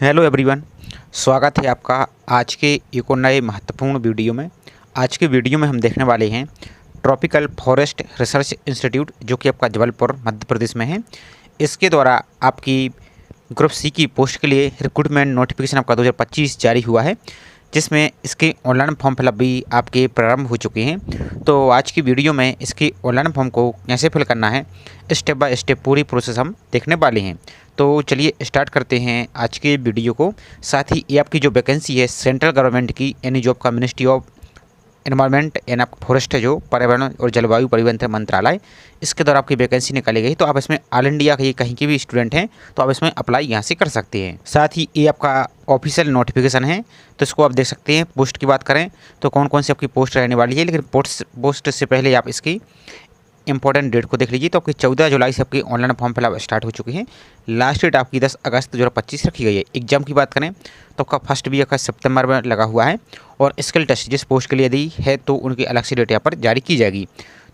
Hello everyone. स्वागत है आपका आज के एक और नए महत्वपूर्ण वीडियो में। आज के वीडियो में हम देखने वाले हैं ट्रॉपिकल फॉरेस्ट रिसर्च इंस्टीट्यूट, जो कि आपका जबलपुर मध्य प्रदेश में है। इसके द्वारा आपकी ग्रुप सी की पोस्ट के लिए रिक्रूटमेंट नोटिफिकेशन आपका 2025 जारी हुआ है, जिसमें इसके ऑनलाइन फॉर्म फिलअप भी आपके प्रारंभ हो चुके हैं। तो आज की वीडियो में इसके ऑनलाइन फॉर्म को कैसे फिल करना है, स्टेप बाय स्टेप पूरी प्रोसेस हम देखने वाले हैं। तो चलिए स्टार्ट करते हैं आज के वीडियो को। साथ ही ये आपकी जो वैकेंसी है सेंट्रल गवर्नमेंट की, यानी जो आपका मिनिस्ट्री ऑफ एनवायरनमेंट एंड आपका फॉरेस्ट है, जो पर्यावरण और जलवायु परिवर्तन मंत्रालय, इसके द्वारा आपकी वैकेंसी निकाली गई। तो आप इसमें ऑल इंडिया के कहीं के भी स्टूडेंट हैं तो आप इसमें अप्लाई यहाँ से कर सकते हैं। साथ ही ये आपका ऑफिशियल नोटिफिकेशन है, तो इसको आप देख सकते हैं। पोस्ट की बात करें तो कौन कौन सी आपकी पोस्ट रहने वाली है, लेकिन पोस्ट से पहले आप इसकी इंपॉर्टेंट डेट को देख लीजिए। तो आपकी 14 जुलाई से आपकी ऑनलाइन फॉर्म फिलअप स्टार्ट हो चुकी है। लास्ट डेट आपकी 10 अगस्त 2025 रखी गई है। एग्जाम की बात करें तो आपका फर्स्ट भी आपका सितंबर में लगा हुआ है, और स्किल टेस्ट जिस पोस्ट के लिए यदि है तो उनकी अलग से डेट यहाँ पर जारी की जाएगी।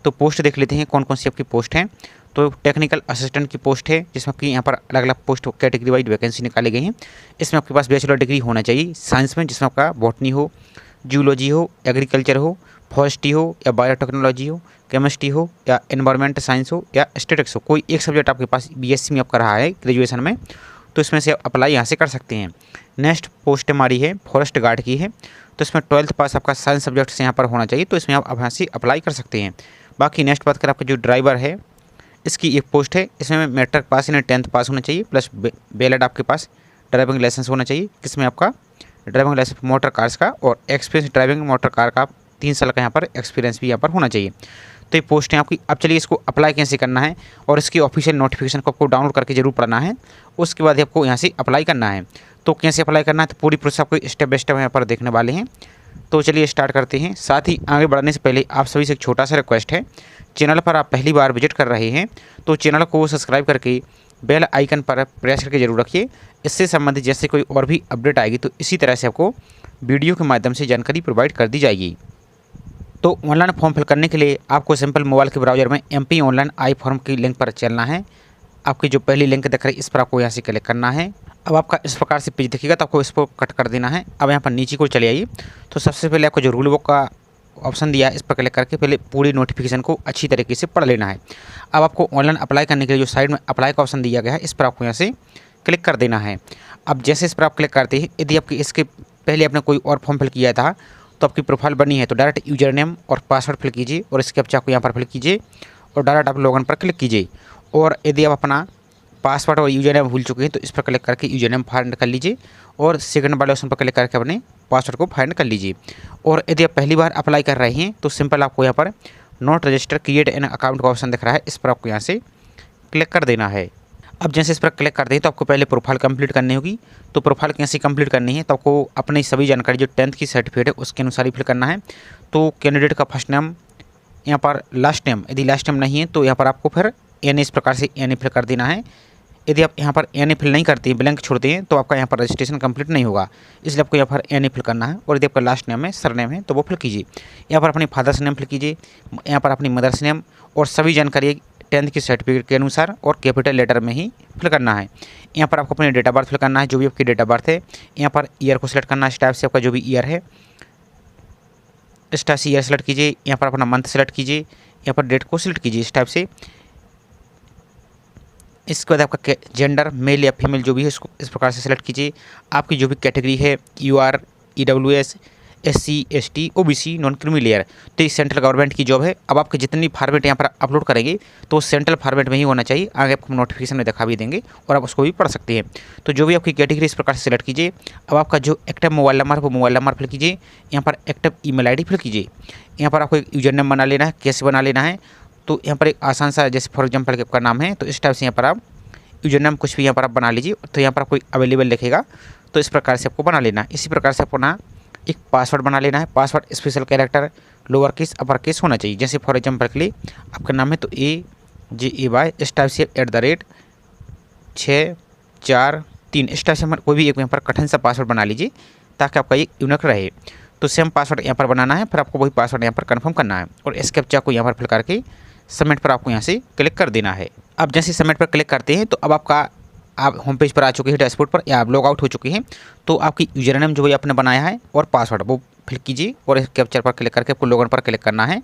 तो पोस्ट देख लेते हैं कौन कौन सी आपकी पोस्ट हैं। तो टेक्निकल असिस्टेंट की पोस्ट है, जिसमें आपकी यहाँ पर अलग अलग पोस्ट कैटेगरी वाइज वैकेंसी निकाली गई हैं। इसमें आपके पास बैचलर डिग्री होना चाहिए साइंस में, जिसमें आपका बॉटनी हो, जूलॉजी हो, एग्रीकल्चर हो, फॉरेस्ट्री हो, या बायोटेक्नोलॉजी हो, केमिस्ट्री हो, या एनवायरमेंट साइंस हो, या स्टेटिक्स हो। कोई एक सब्जेक्ट आपके पास बीएससी में आपका रहा है ग्रेजुएशन में, तो इसमें से अप्लाई यहाँ से कर सकते हैं। नेक्स्ट पोस्ट हमारी है फॉरेस्ट गार्ड की है, तो इसमें 12th पास आपका साइंस सब्जेक्ट से यहाँ पर होना चाहिए, तो इसमें आप यहाँ से अप्लाई कर सकते हैं। बाकी नेक्स्ट बात करें आपका जो ड्राइवर है, इसकी एक पोस्ट है। इसमें मैट्रिक पास यानी 10th पास होना चाहिए, प्लस वैलिड आपके पास ड्राइविंग लाइसेंस होना चाहिए, जिसमें आपका ड्राइविंग लाइसेंस मोटर कार्स का और एक्सपीरियंस ड्राइविंग मोटर कार का 3 साल का यहाँ पर एक्सपीरियंस भी यहाँ पर होना चाहिए। तो ये पोस्ट है आपकी। अब चलिए इसको अप्लाई कैसे करना है, और इसकी ऑफिशियल नोटिफिकेशन को आपको डाउनलोड करके जरूर पढ़ना है। उसके बाद आपको यहाँ से अप्लाई करना है। तो कैसे अप्लाई करना है, तो पूरी प्रोसेस आपको स्टेप बाय स्टेप यहाँ पर देखने वाले हैं। तो चलिए स्टार्ट करते हैं। साथ ही आगे बढ़ने से पहले आप सभी से एक छोटा सा रिक्वेस्ट है, चैनल पर आप पहली बार विजिट कर रहे हैं तो चैनल को सब्सक्राइब करके बेल आइकन पर प्रेस करके जरूर रखिए। इससे संबंधित जैसे कोई और भी अपडेट आएगी तो इसी तरह से आपको वीडियो के माध्यम से जानकारी प्रोवाइड कर दी जाएगी। तो ऑनलाइन फॉर्म फिल करने के लिए आपको सिंपल मोबाइल के ब्राउज़र में MP ऑनलाइन आई फॉर्म की लिंक पर चलना है। आपकी जो पहली लिंक दिख रही है इस पर आपको यहाँ से क्लिक करना है। अब आपका इस प्रकार से पेज दिखेगा, तो आपको इसको कट कर देना है। अब यहाँ पर नीचे को चले आइए। तो सबसे पहले आपको जो रूल बुक का ऑप्शन दिया है इस पर क्लिक करके पहले पूरी नोटिफिकेशन को अच्छी तरीके से पढ़ लेना है। अब आपको ऑनलाइन अप्लाई करने के लिए जो साइड में अप्लाई का ऑप्शन दिया गया है इस पर आपको यहाँ से क्लिक कर देना है। अब जैसे इस पर आप क्लिक करते हैं, यदि आपकी इसके पहले आपने कोई और फॉर्म फिल किया था तो आपकी प्रोफाइल बनी है, तो डायरेक्ट यूजर नेम और पासवर्ड फिल कीजिए, और इसके कैप्चा को यहाँ पर फिल कीजिए, और डायरेक्ट आप लॉगिन पर क्लिक कीजिए। और यदि आप अपना पासवर्ड और यूजर नेम भूल चुके हैं तो इस पर क्लिक करके यूजर नेम फाइंड कर लीजिए, और सेकंड वाले ऑप्शन पर क्लिक करके अपने पासवर्ड को फाइंड कर लीजिए। और यदि आप पहली बार अप्लाई कर रहे हैं तो सिंपल आपको यहाँ पर not register create an account का ऑप्शन दिख रहा है, इस पर आपको यहाँ से क्लिक कर देना है। अब जैसे इस पर क्लिक करते हैं तो आपको पहले प्रोफाइल कंप्लीट करनी होगी। तो प्रोफाइल कैसे कंप्लीट करनी है, तो आपको अपनी सभी जानकारी जो 10th की सर्टिफिकेट है उसके अनुसार ही फिल करना है। तो कैंडिडेट का फर्स्ट नेम, यहाँ पर लास्ट नेम, यदि लास्ट नेम नहीं है तो यहाँ पर आपको फिर एन इस प्रकार से एन फिल कर देना है। यदि आप यहाँ पर एन फिल नहीं करते हैं, ब्लैंक छोड़ते हैं, तो आपका यहाँ पर रजिस्ट्रेशन कंप्लीट नहीं होगा, इसलिए आपको यहाँ पर एन फिल करना है। और यदि आपका लास्ट नेम है, सर नेम है, तो वो फिल कीजिए। यहाँ पर अपनी फादर्स नेम फिल कीजिए, यहाँ पर अपनी मदर्स नेम, और सभी जानकारी 10th की सर्टिफिकेट के अनुसार और कैपिटल लेटर में ही फिल करना है। यहाँ पर आपको अपनी डेट ऑफ बर्थ फिल करना है, जो भी आपकी डेट ऑफ बर्थ है। यहाँ पर ईयर को सिलेक्ट करना है, इस टाइप से आपका जो भी ईयर है इस टाइप से ईयर सेलेक्ट कीजिए। यहाँ पर अपना मंथ सेलेक्ट कीजिए, यहाँ पर डेट को सिलेक्ट कीजिए इस टाइप से। इसके बाद आपका जेंडर मेल या फीमेल जो भी है इसको इस प्रकार से सिलेक्ट कीजिए। आपकी जो भी कैटेगरी है UR, EWS, SC, ST, OBC, non creamy layer, तो ये सेंट्रल गवर्नमेंट की जॉब है। अब आपके जितनी फॉर्मेट यहाँ पर अपलोड करेंगे तो सेंट्रल फॉर्मेट में ही होना चाहिए। आगे आपको नोटिफिकेशन में दिखा भी देंगे और आप उसको भी पढ़ सकते हैं। तो जो भी आपकी कैटेगरी इस प्रकार से सिलेक्ट कीजिए। अब आपका जो एक्टिव मोबाइल नंबर है वो मोबाइल नंबर फिल कीजिए। यहाँ पर एक्टिव ईमेल ID फिल कीजिए। यहाँ पर आपको एक यूजर नेम बना लेना है, कैसे बना लेना है, तो यहाँ पर एक आसान सा, जैसे फॉर एग्जाम्पल आपका नाम है तो इस टाइप से यहाँ पर आप यूजर नेम कुछ भी यहाँ पर आप बना लीजिए। तो यहाँ पर आपको अवेलेबल लिखेगा, तो इस प्रकार से आपको बना लेना है। इसी प्रकार से अपना एक पासवर्ड बना लेना है। Password special character lower case upper case होना चाहिए। जैसे फॉर एग्जाम्पल के लिए आपका नाम है तो AJAY इस टाइप से @643 इस टाइप से कोई भी एक यहाँ पर कठिन सा पासवर्ड बना लीजिए, ताकि आपका ये यूनिक रहे। तो सेम पासवर्ड यहाँ पर बनाना है, फिर आपको वही पासवर्ड यहाँ पर कन्फर्म करना है, और इस कैप्चा को यहाँ पर फिल करके सबमिट पर आपको यहाँ से क्लिक कर देना है। अब जैसे सबमिट पर क्लिक करते हैं तो अब आपका आप होम पेज पर आ चुके हैं डैशबोर्ड पर, या आप लॉग आउट हो चुके हैं, तो आपकी यूजर नेम जो भी आपने बनाया है और पासवर्ड वो फिल कीजिए और इस कैप्चर पर क्लिक करके आपको लॉगिन पर क्लिक करना है।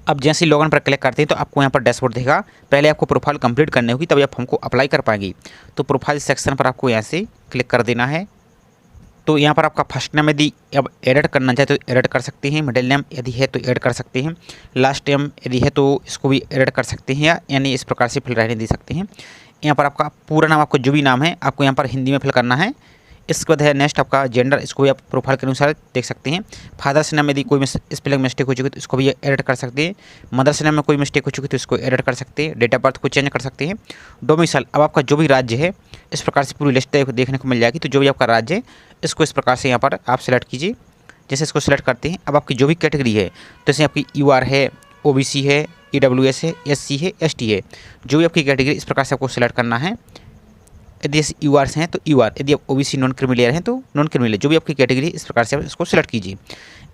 अब जैसे ही लॉगिन पर क्लिक करते हैं तो आपको यहाँ पर डैशबोर्ड दिखेगा। पहले आपको प्रोफाइल कंप्लीट करनी होगी, तभी आप हमको अप्लाई कर पाएंगे। तो प्रोफाइल सेक्शन पर आपको यहाँ से क्लिक कर देना है। तो यहाँ पर आपका फर्स्ट नेम यदि अब एडिट करना चाहे तो एडिट कर सकते हैं, मिडिल नेम यदि है तो ऐड कर सकते हैं, लास्ट नेम यदि है तो इसको भी एडिट कर सकते हैं, या यानी इस प्रकार से फिल रहने दे सकते हैं। यहाँ पर आपका पूरा नाम, आपको जो भी नाम है आपको यहाँ पर हिंदी में फिल करना है। इसके बाद है नेक्स्ट आपका जेंडर, इसको भी आप प्रोफाइल के अनुसार देख सकते हैं। फादर्स नेम यदि कोई स्पेलिंग मिस्टेक हो चुकी है तो इसको भी एडिट कर सकते हैं। मदर्स नेम में कोई मिस्टेक हो चुकी है तो इसको एडिट कर सकते हैं। डेट ऑफ बर्थ को चेंज कर सकते हैं। डोमिसाइल, अब आपका जो भी राज्य है इस प्रकार से पूरी लिस्ट देखने को मिल जाएगी। तो जो भी आपका राज्य है इसको इस प्रकार से यहाँ पर आप सेलेक्ट कीजिए। जैसे इसको सेलेक्ट करते हैं, अब आपकी जो भी कैटेगरी है, जैसे आपकी UR है, OBC है, EWS है, SC है, ST है, जो भी आपकी कैटेगरी इस प्रकार से आपको सेलेक्ट करना है। यदि UR हैं तो UR, यदि आप OBC नॉन क्रिमिलियर हैं तो नॉन क्रिमिलियर, जो भी आपकी कैटेगरी इस प्रकार से आप इसको सेलेक्ट कीजिए।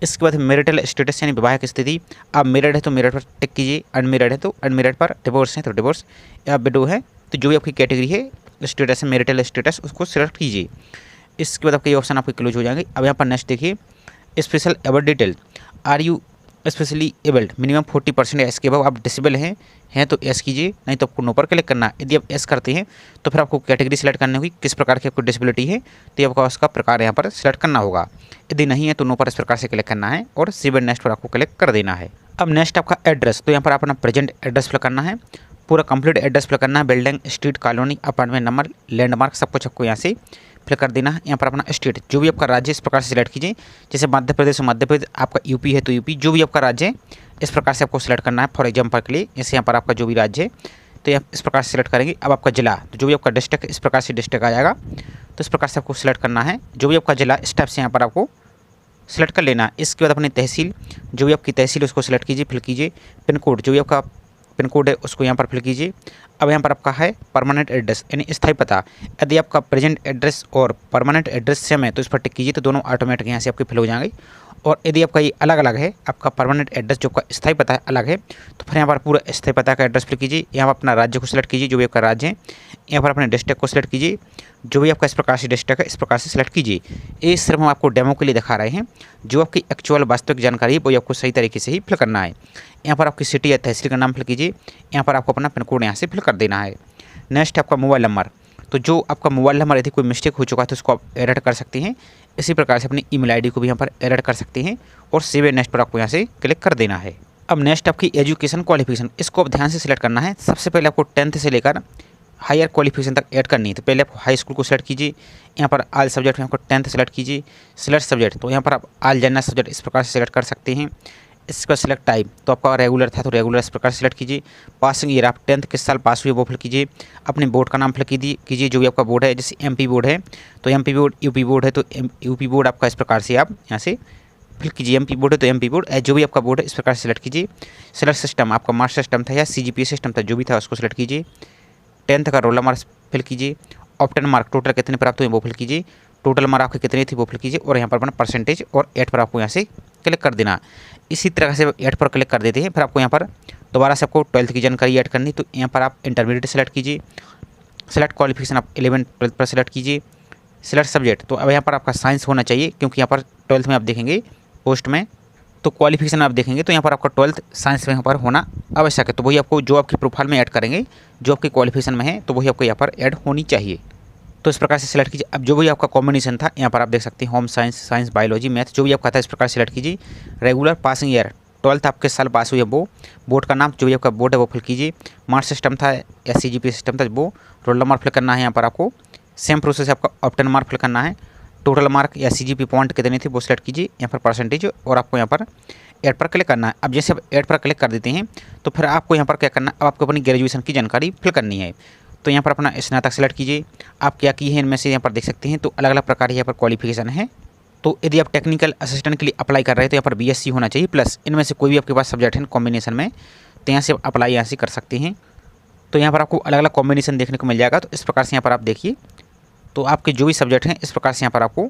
इसके बाद मैरिटल स्टेटस यानी विवाहिक स्थिति, आप मैरिड है तो मैरिड पर टिक कीजिए, अनमैरिड है तो अनमैरिड पर, डिवोर्स है तो डिवोर्स, या विडो है तो जो भी आपकी कैटेगरी है स्टेटस है मैरिटल स्टेटस उसको सेलेक्ट कीजिए। इसके बाद आपके ये ऑप्शन आपके क्लोज हो जाएंगे। अब यहाँ पर नेक्स्ट देखिए, special able detail, are you specially abled, minimum 40% या इसके अबव आप डिसेबल हैं तो एस कीजिए, नहीं तो आपको नो पर क्लिक करना है। यदि आप एस करते हैं तो फिर आपको कैटेगरी सेलेक्ट करनी होगी, किस प्रकार की आपको डिसेबिलिटी है तो आपका उसका प्रकार यहाँ पर सेलेक्ट करना होगा। यदि नहीं है तो नो पर इस प्रकार से क्लिक करना है और सेव एंड नेक्स्ट पर आपको क्लिक कर देना है। अब नेक्स्ट आपका एड्रेस, तो यहाँ पर अपना प्रेजेंट एड्रेस फिल करना है, पूरा कंप्लीट एड्रेस फिल करना है, building, street, colony, apartment number, landmark, सब कुछ आपको यहाँ से फिल कर देना है। यहाँ पर अपना स्टेट, जो भी आपका राज्य इस प्रकार से सिलेक्ट कीजिए। जैसे मध्य प्रदेश है मध्य प्रदेश, आपका यूपी है तो यूपी, जो भी आपका राज्य है इस प्रकार से आपको सिलेक्ट करना है। फॉर एग्जाम्पल के लिए जैसे यहाँ पर आपका जो भी राज्य है तो यहाँ इस प्रकार से सिलेक्ट करेंगे। अब आपका जिला, तो जो भी आपका डिस्ट्रिक्ट इस प्रकार से डिस्ट्रिक्ट आ जाएगा, तो इस प्रकार से आपको सिलेक्ट करना है। जो भी आपका जिला इस टाइप से यहाँ पर आपको सिलेक्ट कर लेना है। इसके बाद अपनी तहसील, जो भी आपकी तहसील उसको सिलेक्ट कीजिए, फिल कीजिए। पिन कोड, जो भी आपका पिन कोड है उसको यहाँ पर फिल कीजिए। अब यहाँ पर आपका है परमानेंट एड्रेस यानी स्थायी पता, यदि आपका प्रेजेंट एड्रेस और परमानेंट एड्रेस सेम है तो इस पर टिक कीजिए, तो दोनों ऑटोमेटिक यहाँ से आपके फिल हो जाएंगे। और यदि आपका ये अलग अलग है, आपका परमानेंट एड्रेस जो आपका स्थायी पता है अलग है, तो फिर यहाँ पर पूरा स्थायी पता का एड्रेस फिल कीजिए। यहाँ पर अपना राज्य को सिलेक्ट कीजिए, जो भी आपका राज्य है। यहाँ पर अपने डिस्ट्रिक्ट को सिलेक्ट कीजिए, जो भी आपका इस प्रकार से डिस्ट्रिक्ट है इस प्रकार से सिलेक्ट कीजिए। ये सिर्फ हम आपको डेमो के लिए दिखा रहे हैं, जो आपकी एक्चुअल वास्तविक जानकारी है वो आपको सही तरीके से ही फिल करना है। यहाँ पर आपकी सिटी या तहसील का नाम फिल कीजिए। यहाँ पर आपको अपना पिन कोड यहाँ से फिल कर देना है। नेक्स्ट आपका मोबाइल नंबर, तो जो आपका मोबाइल नंबर यदि कोई मिस्टेक हो चुका है तो उसको आप एडिट कर सकते हैं। इसी प्रकार से अपनी ईमेल आईडी को भी यहाँ पर एडिट कर सकते हैं और सेव एंड नेक्स्ट पर आपको यहाँ से क्लिक कर देना है। अब नेक्स्ट आपकी एजुकेशन क्वालिफिकेशन, इसको आप ध्यान से सिलेक्ट करना है। सबसे पहले आपको 10th से लेकर हायर क्वालिफिकेशन तक ऐड करनी है। तो पहले आप हाई स्कूल को सिलेक्ट कीजिए। यहाँ पर आल सब्जेक्ट में आपको 10th सेलेक्ट कीजिए। सिलेक्ट सब्जेक्ट, तो यहाँ पर आप आल जनरल सब्जेक्ट इस प्रकार से सिलेक्ट कर सकते हैं। इसका सिलेक्ट टाइप, तो आपका रेगुलर था तो रेगुलर इस प्रकार से सिलेक्ट कीजिए। पासिंग ईयर, आप 10th किस साल पास हुए वो फिल कीजिए। अपने बोर्ड का नाम फिल कीजिए, जो भी आपका बोर्ड है। जैसे MP बोर्ड है तो MP बोर्ड, UP बोर्ड है तो UP बोर्ड आपका इस प्रकार से आप यहाँ से फिल कीजिए। MP बोर्ड है तो MP बोर्ड, जो भी आपका बोर्ड है इस प्रकार से सिलेक्ट कीजिए। सिलेक्ट सिस्टम, आपका मार्क्स सिस्टम था या CGPA सिस्टम था, जो भी था उसको सिलेक्ट कीजिए। 10th का रोल नंबर फिल कीजिए। ऑप्टेन मार्क, टोटल कितने प्राप्त हुए वो फिल कीजिए। टोटल मार्क आपके कितने थी वो फिल कीजिए। और यहाँ पर अपना परसेंटेज और 8 पर आपको यहाँ से क्लिक कर देना। इसी तरह से 8 पर क्लिक कर देते हैं। फिर आपको यहाँ पर दोबारा से आपको 12th की जानकारी ऐड करनी, तो यहाँ पर आप इंटरमीडिएट सेलेक्ट कीजिए। सेलेक्ट क्वालिफिकेशन, आप 11th 12th पर सेलेक्ट कीजिए। सेलेक्ट सब्जेक्ट, तो अब यहाँ पर आपका साइंस होना चाहिए, क्योंकि यहाँ पर 12th में आप देखेंगे पोस्ट में तो क्वालिफिकेशन आप देखेंगे तो यहाँ पर आपका 12th साइंस में यहाँ पर होना आवश्यक है। तो वही आपको जो आपकी प्रोफाइल में ऐड करेंगे, जो आपकी क्वालिफिकेशन में है तो वही आपको यहाँ पर ऐड होनी चाहिए। तो इस प्रकार से सिलेक्ट कीजिए। अब जो भी आपका कॉम्बिनेशन था यहाँ पर आप देख सकते हैं, home science, science, biology, math, जो भी आपका था इस प्रकार सिलेक्ट कीजिए। रेगुलर, पासिंग ईयर, 12th आप किस साल पास हुई है वो, बोर्ड का नाम, जो भी आपका बोर्ड है वो फिल कीजिए। मार्क्स सिस्टम था या CGPA सिस्टम था वो, रोल नंबर फिल करना है। यहाँ पर आपको सेम प्रोसेस आपका ऑप्टेन मार्क फिल करना है। टोटल मार्क या CGPA पॉइंट कितने थे वो सिलेक्ट कीजिए। यहाँ पर परसेंटेज, और आपको यहाँ पर ऐड पर क्लिक करना है। अब जैसे आप ऐड पर क्लिक कर देते हैं तो फिर आपको यहाँ पर क्या करना है, अब आपको अपनी ग्रेजुएशन की जानकारी फिल करनी है। तो यहाँ पर अपना स्नातक सेलेक्ट कीजिए। आप क्या किए हैं इनमें से यहाँ पर देख सकते हैं, तो अलग अलग प्रकार यहाँ पर क्वालिफिकेशन है। तो यदि आप टेक्निकल असिस्टेंट के लिए अप्लाई कर रहे हैं तो यहाँ पर BSc होना चाहिए प्लस, इनमें से कोई भी आपके पास सब्जेक्ट है कॉम्बिनेशन में, तो यहाँ से अप्लाई यहाँ से कर सकते हैं। तो यहाँ पर आपको अलग अलग कॉम्बिनेशन देखने को मिल जाएगा। तो इस प्रकार से यहाँ पर आप देखिए, तो आपके जो भी सब्जेक्ट हैं इस प्रकार से यहाँ पर आपको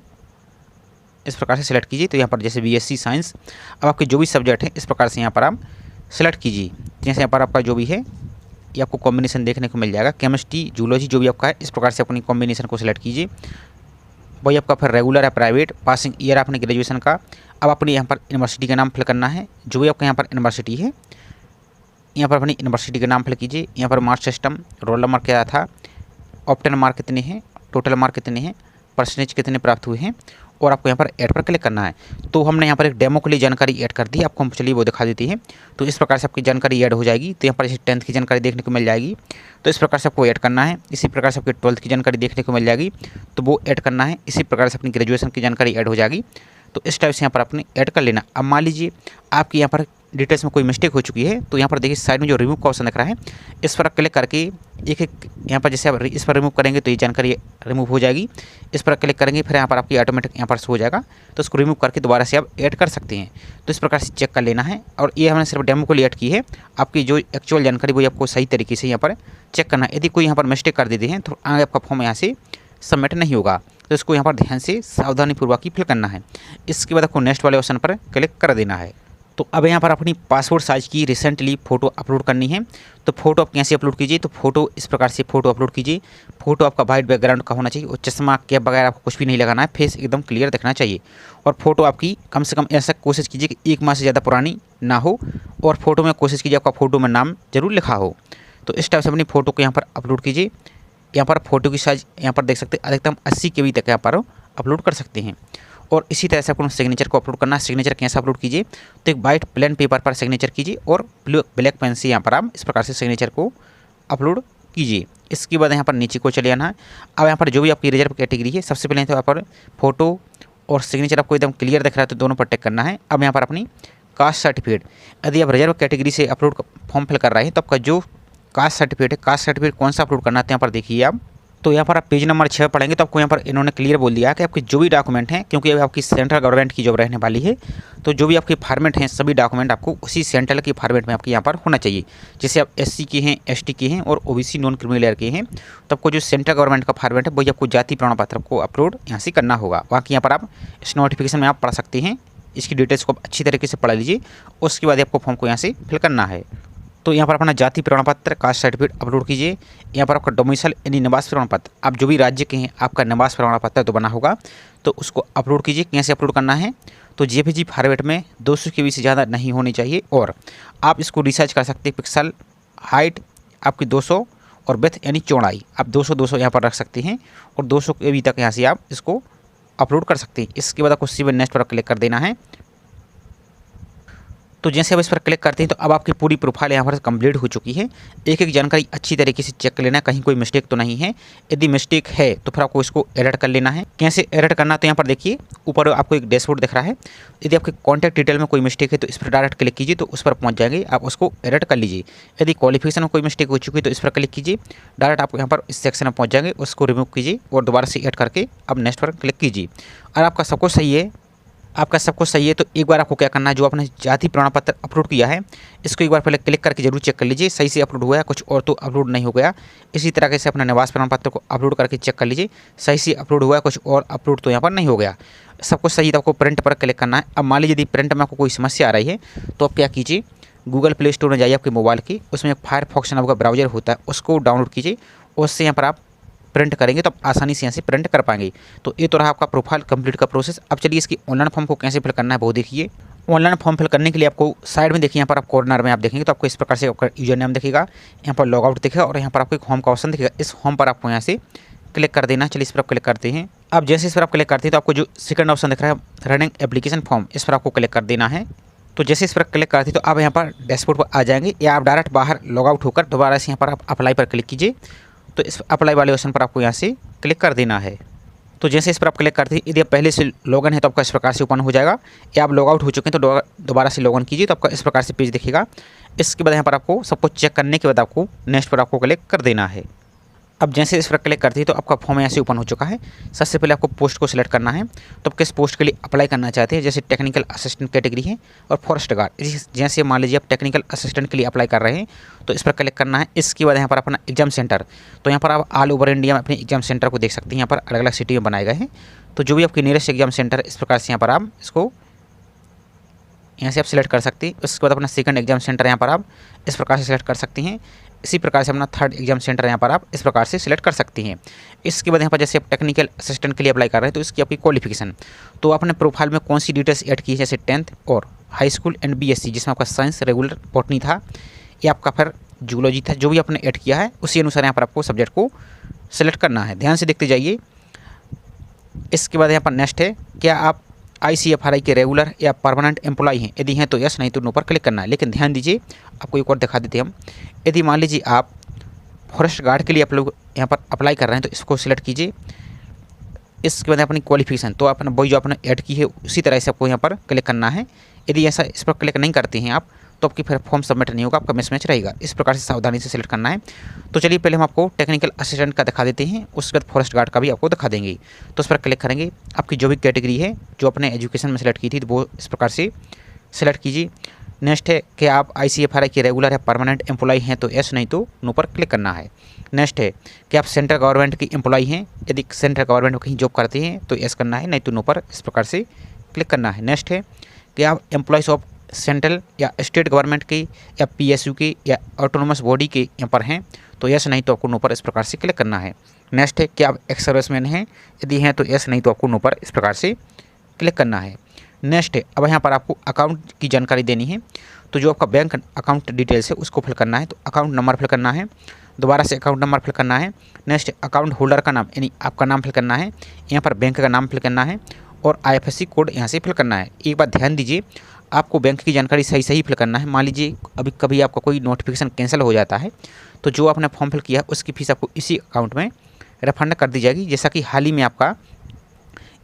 इस प्रकार से सिलेक्ट कीजिए। तो यहाँ पर जैसे BSc साइंस, अब आपके जो भी सब्जेक्ट हैं इस प्रकार से यहाँ पर आप सिलेक्ट कीजिए। जैसे यहाँ पर आपका जो भी है ये आपको कॉम्बिनेशन देखने को मिल जाएगा, केमिस्ट्री, जूलॉजी जो भी आपका है, इस प्रकार से अपनी कॉम्बिनेशन को सिलेक्ट कीजिए। वही आपका फिर रेगुलर है, प्राइवेट, पासिंग ईयर आपने ग्रेजुएशन का। अब अपने यहाँ पर यूनिवर्सिटी का नाम फिल करना है, जो भी आपका यहाँ पर यूनिवर्सिटी है, यहाँ पर अपनी यूनिवर्सिटी का नाम फिल कीजिए। यहाँ पर मार्क्स सिस्टम, रोल नंबर क्या था, ऑप्टेन मार्क कितने हैं, टोटल मार्क कितने हैं, परसेंटेज कितने प्राप्त हुए हैं, और आपको यहाँ पर ऐड पर क्लिक करना है। तो हमने यहाँ पर एक डेमो के लिए जानकारी ऐड कर दी, आपको हम चलिए वो दिखा देती है। तो इस प्रकार से आपकी जानकारी ऐड हो जाएगी। तो यहाँ पर 10th की जानकारी देखने को मिल जाएगी, तो इस प्रकार से आपको ऐड करना है। इसी प्रकार से आपकी 12th की जानकारी देखने को मिल जाएगी, तो वो ऐड करना है। इसी प्रकार से अपनी ग्रेजुएशन की जानकारी ऐड हो जाएगी। तो इस टाइप से यहाँ पर आपने ऐड कर लेना। अब मान लीजिए आपकी यहाँ पर डिटेल्स में कोई मिस्टेक हो चुकी है, तो यहाँ पर देखिए साइड में जो रिमूव का ऑप्शन दिख रहा है, इस पर क्लिक करके एक एक यहाँ पर जैसे आप इस पर रिमूव करेंगे तो ये जानकारी रिमूव हो जाएगी। इस पर क्लिक करेंगे फिर यहाँ पर आपकी ऑटोमेटिक यहाँ पर शो हो जाएगा, तो उसको रिमूव करके दोबारा से आप ऐड कर सकते हैं। तो इस प्रकार से चेक कर लेना है। और ये हमने सिर्फ डेमो को लिए ऐड की है, आपकी जो एक्चुअल जानकारी वो आपको सही तरीके से यहाँ पर चेक करना है। यदि कोई यहाँ पर मिस्टेक कर देते हैं तो आगे आपका फॉर्म यहाँ से सबमिट नहीं होगा, तो इसको यहाँ पर ध्यान से सावधानीपूर्वक ही फिल करना है। इसके बाद आपको नेक्स्ट वाले ऑप्शन पर क्लिक कर देना है। तो अब यहाँ पर अपनी पासपोर्ट साइज़ की रिसेंटली फ़ोटो अपलोड करनी है। तो फोटो आप कैसे अपलोड कीजिए, तो फोटो इस प्रकार से फ़ोटो अपलोड कीजिए। फोटो आपका वाइट बैकग्राउंड का होना चाहिए और चश्मा कैप वगैरह आपको कुछ भी नहीं लगाना है, फेस एकदम क्लियर दिखना चाहिए। और फोटो आपकी कम से कम ऐसा कोशिश कीजिए कि 1 माह से ज़्यादा पुरानी ना हो, और फोटो में कोशिश कीजिए आपका फ़ोटो में नाम जरूर लिखा हो। तो इस टाइप से अपनी फ़ोटो को यहाँ पर अपलोड कीजिए। यहाँ पर फ़ोटो की साइज़ यहाँ पर देख सकते हैं अधिकतम 80 KB तक यहाँ पर अपलोड कर सकते हैं। और इसी तरह से आपको सिग्नेचर को अपलोड करना है। सिग्नेचर कैसे अपलोड कीजिए, तो एक वाइट प्लेन पेपर पर सिग्नेचर कीजिए और ब्लैक पेन से यहाँ पर आप इस प्रकार से सिग्नेचर को अपलोड कीजिए। इसके बाद यहाँ पर नीचे को चले आना है। अब यहाँ पर जो भी आपकी रिजर्व कैटेगरी है, सबसे पहले तो यहाँ पर फोटो और सिग्नेचर आपको एकदम क्लियर दिख रहा है तो दोनों पर टिक करना है। अब यहाँ पर अपनी कास्ट सर्टिफिकेट, यदि आप रिजर्व कैटेगरी से अपलोड फॉर्म फिल कर रहे हैं तो आपका जो कास्ट सर्टिफिकेट है, कास्ट सर्टिफिकेट कौन सा अपलोड करना है, तो यहाँ पर देखिए आप, तो यहाँ पर आप पेज नंबर 6 पढ़ेंगे तो आपको यहाँ पर इन्होंने क्लियर बोल दिया कि आपके जो भी डॉक्यूमेंट हैं, क्योंकि अभी आपकी सेंट्रल गवर्नमेंट की जॉब रहने वाली है, तो जो भी आपके फॉर्मेट हैं सभी डॉक्यूमेंट आपको उसी सेंट्रल के फॉर्मेट में आपके यहाँ पर होना चाहिए। जैसे आप SC के हैं, ST के हैं और OBC नॉन क्रिमिनल लेयर के हैं, तो आपको जो सेंट्रल गवर्नमेंट का फॉर्मेट है वही आपको जाति प्रमाण पत्र को अपलोड यहाँ से करना होगा। बाकी यहाँ पर आप इस नोटिफिकेशन में आप पढ़ सकते हैं, इसकी डिटेल्स को अच्छी तरीके से पढ़ लीजिए। उसके बाद आपको फॉर्म को यहाँ से फिल करना है। तो यहाँ पर अपना जाति प्रमाण पत्र, कास्ट सर्टिफिकेट अपलोड कीजिए। यहाँ पर आपका डोमिसाइल यानी निवास प्रमाण पत्र, आप जो भी राज्य के हैं आपका निवास प्रमाण पत्र तो बना होगा, तो उसको अपलोड कीजिए। कैसे अपलोड करना है, तो JPG फॉर्मेट में 200 KB से ज़्यादा नहीं होनी चाहिए, और आप इसको रिसर्च कर सकते हैं। पिक्सल हाइट आपकी 200 और विड्थ यानी चौड़ाई आप 200 यहाँ पर रख सकते हैं, और 200 KB तक यहाँ से आप इसको अपलोड कर सकते हैं। इसके बाद आपको सिविल नेक्स्ट पर क्लिक कर देना है। तो जैसे आप इस पर क्लिक करते हैं तो अब आपकी पूरी प्रोफाइल यहाँ पर कंप्लीट हो चुकी है। एक एक जानकारी अच्छी तरीके से चेक कर लेना है, कहीं कोई मिस्टेक तो नहीं है। यदि मिस्टेक है तो फिर आपको इसको एडिट कर लेना है। कैसे एडिट करना, तो यहाँ पर देखिए ऊपर आपको एक डैशबोर्ड दिख रहा है। यदि आपके कॉन्टैक्ट डिटेल में कोई मिस्टेक है तो इस पर डायरेक्ट क्लिक कीजिए, तो उस पर पहुँच जाएंगे, आप उसको एडिट कर लीजिए। यदि क्वालिफिकेशन में कोई मिस्टेक हो चुकी है तो इस पर क्लिक कीजिए, डायरेक्ट आप यहाँ पर इस सेक्शन में पहुँच जाएंगे, उसको रिमूव कीजिए और दोबारा से एड करके अब नेक्स्ट पर क्लिक कीजिए। और आपका सब कुछ सही है, आपका सब कुछ सही है, तो एक बार आपको क्या करना है, जो आपने जाति प्रमाण पत्र अपलोड किया है इसको एक बार पहले क्लिक करके जरूर चेक कर लीजिए सही से अपलोड हुआ है, कुछ और तो अपलोड नहीं हो गया। इसी तरह से अपना निवास प्रमाण पत्र को अपलोड करके चेक कर लीजिए सही से अपलोड हुआ है, कुछ और अपलोड तो यहाँ पर नहीं हो गया। सब कुछ सही है तो आपको प्रिंट पर क्लिक करना है। अब मान लीजिए यदि प्रिंट में आपको कोई समस्या आ रही है तो आप क्या कीजिए, गूगल प्ले स्टोर में जाइए आपके मोबाइल की, उसमें एक फायरफॉक्स नाम का ब्राउज़र होता है, उसको डाउनलोड कीजिए, उससे यहाँ पर आप प्रिंट करेंगे तो आप आसानी से यहाँ से प्रिंट कर पाएंगे। तो ये तो रहा आपका प्रोफाइल कंप्लीट का प्रोसेस। अब चलिए इसकी ऑनलाइन फॉर्म को कैसे फिल करना है वो देखिए। ऑनलाइन फॉर्म फिल करने के लिए आपको साइड में देखिए, यहाँ पर आप कॉर्नर में आप देखेंगे तो आपको इस प्रकार से आपका यूजर नेम दिखेगा, यहाँ पर लॉग आउट दिखेगा और यहाँ पर आपको एक होम का ऑप्शन दिखेगा। इस होम पर आपको यहाँ से क्लिक कर देना। चलिए इस पर आप क्लिक करते हैं। अब जैसे इस पर आप क्लिक करते हैं तो आपको जो सेकंड ऑप्शन दिख रहा है रनिंग एप्लीकेशन फॉर्म, इस पर आपको क्लिक कर देना है। तो जैसे इस पर क्लिक करते हैं तो आप यहाँ पर डैशबोर्ड पर आ जाएंगे, या आप डायरेक्ट बाहर लॉग आउट होकर दोबारा से यहाँ पर आप अप्लाई पर क्लिक कीजिए। तो इस अप्लाई वाले ऑप्शन पर आपको यहाँ से क्लिक कर देना है। तो जैसे इस पर आप क्लिक करते हैं, यदि आप पहले से लॉगिन है तो आपका इस प्रकार से ओपन हो जाएगा, या आप लॉग आउट हो चुके हैं तो दोबारा से लॉगिन कीजिए तो आपका इस प्रकार से पेज दिखेगा। इसके बाद यहाँ पर आपको सब कुछ चेक करने के बाद आपको नेक्स्ट पर आपको क्लिक कर देना है। अब जैसे इस पर क्लिक करती है तो आपका फॉर्म यहाँ से ओपन हो चुका है। सबसे पहले आपको पोस्ट को सिलेक्ट करना है, तो आप किस पोस्ट के लिए अप्लाई करना चाहते हैं, जैसे टेक्निकल असिस्टेंट कैटेगरी है और फॉरेस्ट गार्ड। जैसे मान लीजिए आप टेक्निकल असिस्टेंट के लिए अप्लाई कर रहे हैं तो इस पर क्लिक करना है। इसके बाद यहाँ पर अपना एग्जाम सेंटर, तो यहाँ पर आप ऑल ओवर इंडिया में अपने एग्जाम सेंटर को देख सकते हैं, यहाँ पर अलग अलग सिटी में बनाए गए हैं। तो जो भी आपकी नियरेस्ट एग्जाम सेंटर है इस प्रकार से यहाँ पर आप इसको यहाँ से आप सिलेक्ट कर सकते हैं। उसके बाद अपना सेकंड एग्जाम सेंटर यहाँ पर आप इस प्रकार से सिलेक्ट कर सकते हैं। इसी प्रकार से अपना थर्ड एग्जाम सेंटर यहाँ पर आप इस प्रकार से सिलेक्ट कर सकती हैं। इसके बाद यहाँ पर जैसे आप टेक्निकल असिस्टेंट के लिए अप्लाई कर रहे हैं तो इसकी आपकी क्वालिफिकेशन, तो आपने प्रोफाइल में कौन सी डिटेल्स ऐड की है, जैसे 10th और हाई स्कूल एंड BSc जिसमें आपका साइंस रेगुलर बॉटनी था या आपका फिर जूलॉजी था, जो भी आपने ऐड किया है उसी अनुसार यहाँ पर आपको सब्जेक्ट को सिलेक्ट करना है। ध्यान से देखते जाइए। इसके बाद यहाँ पर नेक्स्ट है, क्या आप ICFRI के रेगुलर या परमानेंट एम्प्लॉय हैं, यदि हैं तो यस, नहीं तो नो पर क्लिक करना है। लेकिन ध्यान दीजिए, आपको एक और दिखा देते हैं हम। यदि मान लीजिए आप फॉरेस्ट गार्ड के लिए आप लोग यहाँ पर अप्लाई कर रहे हैं तो इसको सिलेक्ट कीजिए। इसके बाद अपनी क्वालिफिकेशन, तो आपने वही जो आपने ऐड की है उसी तरह से आपको यहाँ पर क्लिक करना है। यदि ऐसा इस पर क्लिक नहीं करते हैं आप तो आपकी फिर फॉर्म सबमिट नहीं होगा, आपका मिसमैच रहेगा। इस प्रकार से सावधानी से सिलेक्ट करना है। तो चलिए पहले हम आपको टेक्निकल असिस्टेंट का दिखा देते हैं, उसके बाद फॉरेस्ट गार्ड का भी आपको दिखा देंगे। तो उस पर क्लिक करेंगे, आपकी जो भी कैटेगरी है जो आपने एजुकेशन में सेलेक्ट की थी तो वो इस प्रकार से सिलेक्ट कीजिए। नेक्स्ट है कि आप ICFRI के रेगुलर या परमानेंट एम्प्लॉय हैं तो यस, नहीं तो नो पर क्लिक करना है। नेक्स्ट है कि आप सेंट्रल गवर्नमेंट की एम्प्लॉय हैं, यदि सेंट्रल गवर्नमेंट में कहीं जॉब करते हैं तो यस करना है, नहीं तो नो पर इस प्रकार से क्लिक करना है। नेक्स्ट है कि आप एम्प्लॉयज़ ऑफ सेंट्रल या स्टेट गवर्नमेंट की या PSU की या ऑटोनोमस बॉडी के यहाँ पर हैं तो यस, नहीं तो आपको नो पर इस प्रकार से क्लिक करना है। नेक्स्ट है कि आप एक्स सर्विसमैन हैं, यदि हैं तो यस, नहीं तो आपको नो पर इस प्रकार से क्लिक करना है। नेक्स्ट है, अब यहाँ पर आपको अकाउंट की जानकारी देनी है, तो जो आपका बैंक अकाउंट डिटेल्स है उसको फिल करना है। तो अकाउंट नंबर फिल करना है, दोबारा से अकाउंट नंबर फिल करना है। नेक्स्ट अकाउंट होल्डर का नाम यानी आपका नाम फिल करना है, यहाँ पर बैंक का नाम फिल करना है और IFSC कोड यहाँ से फिल करना है। एक बात ध्यान दीजिए, आपको बैंक की जानकारी सही सही फिल करना है। मान लीजिए अभी कभी आपका कोई नोटिफिकेशन कैंसिल हो जाता है तो जो आपने फॉर्म फिल किया है उसकी फ़ीस आपको इसी अकाउंट में रिफंड कर दी जाएगी। जैसा कि हाल ही में आपका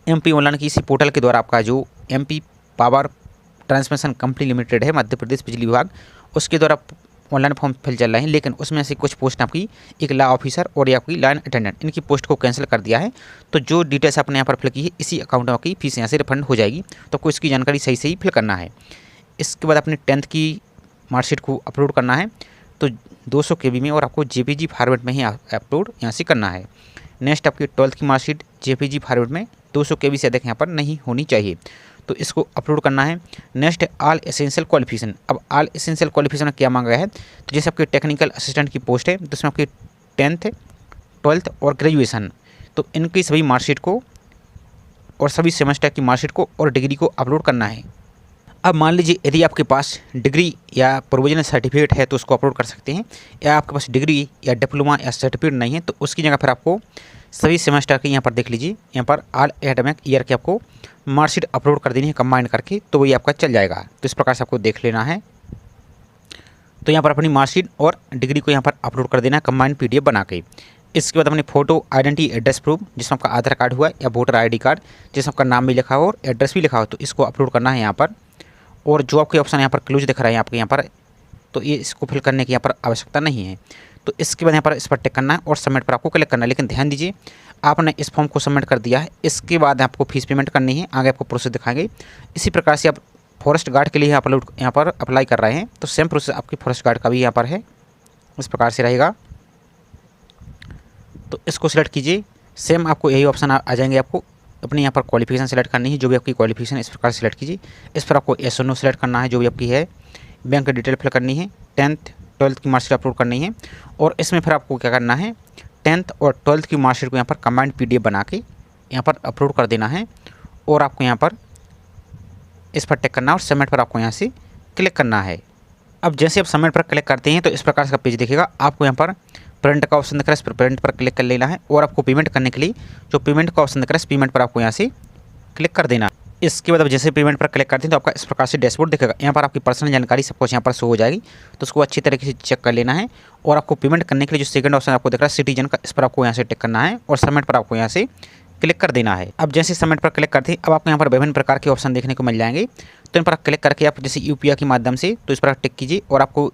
MP ऑनलाइन की इसी पोर्टल के द्वारा आपका जो MP power transmission company limited है, मध्य प्रदेश बिजली विभाग, उसके द्वारा ऑनलाइन फॉर्म फिल चल रहे हैं, लेकिन उसमें से कुछ पोस्ट आपकी एक लॉ ऑफिसर और आपकी लाइन अटेंडेंट, इनकी पोस्ट को कैंसिल कर दिया है। तो जो डिटेल्स आपने यहाँ पर फिल की है इसी अकाउंट में आपकी फीस यहाँ से रिफंड हो जाएगी। तो आपको इसकी जानकारी सही सही फिल करना है। इसके बाद अपने 10th की मार्कशीट को अपलोड करना है, तो 200 KB में और आपको JPG फॉर्मेट में ही अपलोड यहाँ से करना है। नेक्स्ट आपकी 12th की मार्कशीट JPG फॉर्मेट में 200 KB से अधिक यहाँ पर नहीं होनी चाहिए, तो इसको अपलोड करना है। नेक्स्ट है ऑल एसेंशियल क्वालिफिकेशन। अब ऑल एसेंशियल क्वालिफिकेशन में क्या मांगा गया है, तो जैसे आपकी टेक्निकल असिस्टेंट की पोस्ट है तो उसमें आपकी 10th 12th और ग्रेजुएशन, तो इनकी सभी मार्कशीट को और सभी सेमेस्टर की मार्कशीट को और डिग्री को अपलोड करना है। अब मान लीजिए यदि आपके पास डिग्री या प्रोविजनल सर्टिफिकेट है तो उसको अपलोड कर सकते हैं, या आपके पास डिग्री या डिप्लोमा या सर्टिफिकेट नहीं है तो उसकी जगह फिर आपको सभी सेमेस्टर के यहाँ पर देख लीजिए, यहाँ पर ऑल एकेडमिक ईयर के आपको मार्कशीट अपलोड कर देनी है कंबाइन करके, तो वही आपका चल जाएगा। तो इस प्रकार से आपको देख लेना है। तो यहाँ पर अपनी मार्कशीट और डिग्री को यहाँ पर अपलोड कर देना है कंबाइन PDF बना के। इसके बाद अपनी फ़ोटो, आइडेंटिटी, एड्रेस प्रूफ जिसमें आपका आधार कार्ड हुआ या वोटर ID कार्ड जिसमें आपका नाम भी लिखा हो और एड्रेस भी लिखा हो, तो इसको अपलोड करना है यहाँ पर। और जो आपके ऑप्शन यहाँ पर क्लोज दिख रहा है आपके यहाँ पर, तो ये इसको फिल करने की यहाँ पर आवश्यकता नहीं है। तो इसके बाद यहाँ पर इस पर टिक करना है और सबमिट पर आपको क्लिक करना है। लेकिन ध्यान दीजिए, आपने इस फॉर्म को सबमिट कर दिया है, इसके बाद आपको फीस पेमेंट करनी है, आगे आपको प्रोसेस दिखाएंगे। इसी प्रकार से आप फॉरेस्ट गार्ड के लिए यहाँ पर अप्लाई कर रहे हैं तो सेम प्रोसेस आपकी फॉरेस्ट गार्ड का भी यहाँ पर है, इस प्रकार से रहेगा। तो इसको सिलेक्ट कीजिए, सेम आपको यही ऑप्शन आ जाएंगे। आपको अपनी यहाँ पर क्वालिफिकेशन सेलेक्ट करनी है, जो भी आपकी क्वालिफिकेशन इस प्रकार से सिलेक्ट कीजिए। इस पर आपको yes और no सेलेक्ट करना है, जो भी आपकी है। बैंक डिटेल फिल करनी है, 10th 12th की मार्कशीट अपलोड करनी है और इसमें फिर आपको क्या करना है, 10th और 12th की मार्कशीट को यहाँ पर कंबाइंड PDF बना के यहाँ पर अपलोड कर देना है और आपको यहाँ पर इस पर टिक करना है और सबमिट पर आपको यहाँ से क्लिक करना है। अब जैसे आप सबमिट पर क्लिक करते हैं तो इस प्रकार का पेज दिखेगा। आपको यहाँ पर प्रिंट का ऑप्शन दिख रहा है, इस पर प्रिंट पर क्लिक कर लेना है और आपको पेमेंट करने के लिए जो पेमेंट का ऑप्शन दिख रहा है इस पेमेंट पर आपको यहाँ से क्लिक कर देना। इसके बाद अब जैसे पेमेंट पर क्लिक करते हैं तो आपका इस प्रकार से डैशबोर्ड दिखेगा। यहाँ पर आपकी पर्सनल जानकारी सब कुछ यहाँ पर शो हो जाएगी, तो उसको अच्छी तरीके से चेक कर लेना है। और आपको पेमेंट करने के लिए जो सेकंड ऑप्शन आपको दिख रहा है सिटीजन का, इस पर आपको यहाँ से टिक करना है और सबमिट पर आपको यहाँ से क्लिक कर देना है। अब जैसे सबमिट पर क्लिक करते हैं अब आपको यहाँ पर विभिन्न प्रकार के ऑप्शन देखने को मिल जाएंगे। तो इन पर क्लिक करके आप जैसे UPI के माध्यम से तो इस पर टिक कीजिए और आपको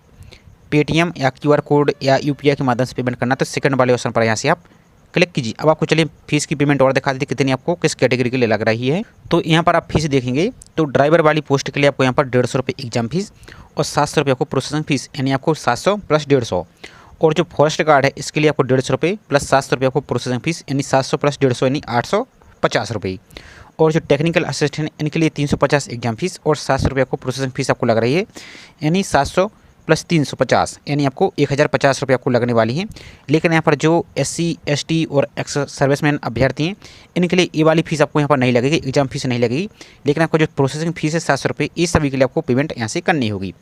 पेटीएम या QR कोड या UPI के माध्यम से पेमेंट करना तो सेकंड वाले ऑप्शन पर यहाँ से आप क्लिक कीजिए। अब आपको चलिए फीस की पेमेंट और दिखा देते कितनी आपको किस कैटेगरी के लिए लग रही है। तो यहाँ पर आप फीस देखेंगे तो ड्राइवर वाली पोस्ट के लिए आपको यहाँ पर 150 रुपये एग्जाम फीस और 700 रुपये आपको प्रोसेसिंग फीस, यानी आपको 700 प्लस 150। और जो फॉरेस्ट गार्ड है इसके लिए आपको 150 रुपये प्लस 700 रुपये आपको प्रोसेसिंग फीस, यानी 700 प्लस 150 यानी 850 रुपये। और जो टेक्निकल असिस्टेंट इनके लिए 350 एग्जाम फीस और 700 रुपये आपको प्रोसेसिंग फीस आपको लग रही है, यानी 700 प्लस 350 यानी आपको 1050 रुपये आपको लगने वाली है। लेकिन यहाँ पर जो SC ST और एक्स सर्विसमैन अभ्यर्थी हैं इनके लिए ये वाली फीस आपको यहाँ पर नहीं लगेगी, एग्जाम फीस नहीं लगेगी। लेकिन आपको जो प्रोसेसिंग फीस है 700 रुपये, इस सभी के लिए आपको पेमेंट यहाँ से करनी होगी।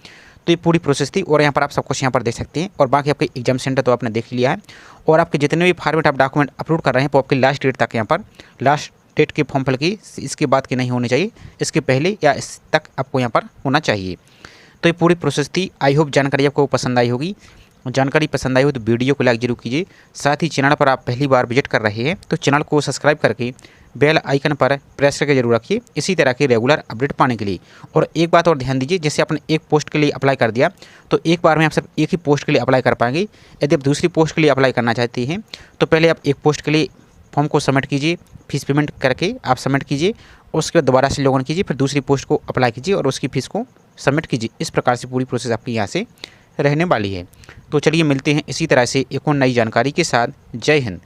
तो ये पूरी प्रोसेस थी और यहाँ पर आप सब कुछ यहाँ पर देख सकते हैं। और बाकी आपके एग्जाम सेंटर तो आपने देख लिया है और आपके जितने भी फॉर्मेट आप डॉक्यूमेंट अपलोड कर रहे हैं वो आपकी लास्ट डेट तक यहाँ पर लास्ट डेट के फॉर्म फिल की इसके बाद की नहीं होनी चाहिए, इसके पहले या इस तक आपको यहाँ पर होना चाहिए। तो ये पूरी प्रोसेस थी। आई होप जानकारी आपको पसंद आई होगी। जानकारी पसंद आई हो तो वीडियो को लाइक जरूर कीजिए। साथ ही चैनल पर आप पहली बार विजिट कर रहे हैं तो चैनल को सब्सक्राइब करके बेल आइकन पर प्रेस करके जरूर रखिए इसी तरह की रेगुलर अपडेट पाने के लिए। और एक बात और ध्यान दीजिए, जैसे आपने एक पोस्ट के लिए अप्लाई कर दिया तो एक बार में आप सिर्फ एक ही पोस्ट के लिए अप्लाई कर पाएंगे। यदि आप दूसरी पोस्ट के लिए अप्लाई करना चाहते हैं तो पहले आप एक पोस्ट के लिए फॉर्म को सबमिट कीजिए, फीस पेमेंट करके आप सबमिट कीजिए, उसके बाद दोबारा से लॉगिन कीजिए, फिर दूसरी पोस्ट को अप्लाई कीजिए और उसकी फ़ीस को सबमिट कीजिए। इस प्रकार से पूरी प्रोसेस आपकी यहाँ से रहने वाली है। तो चलिए मिलते हैं इसी तरह से एक और नई जानकारी के साथ। जय हिंद।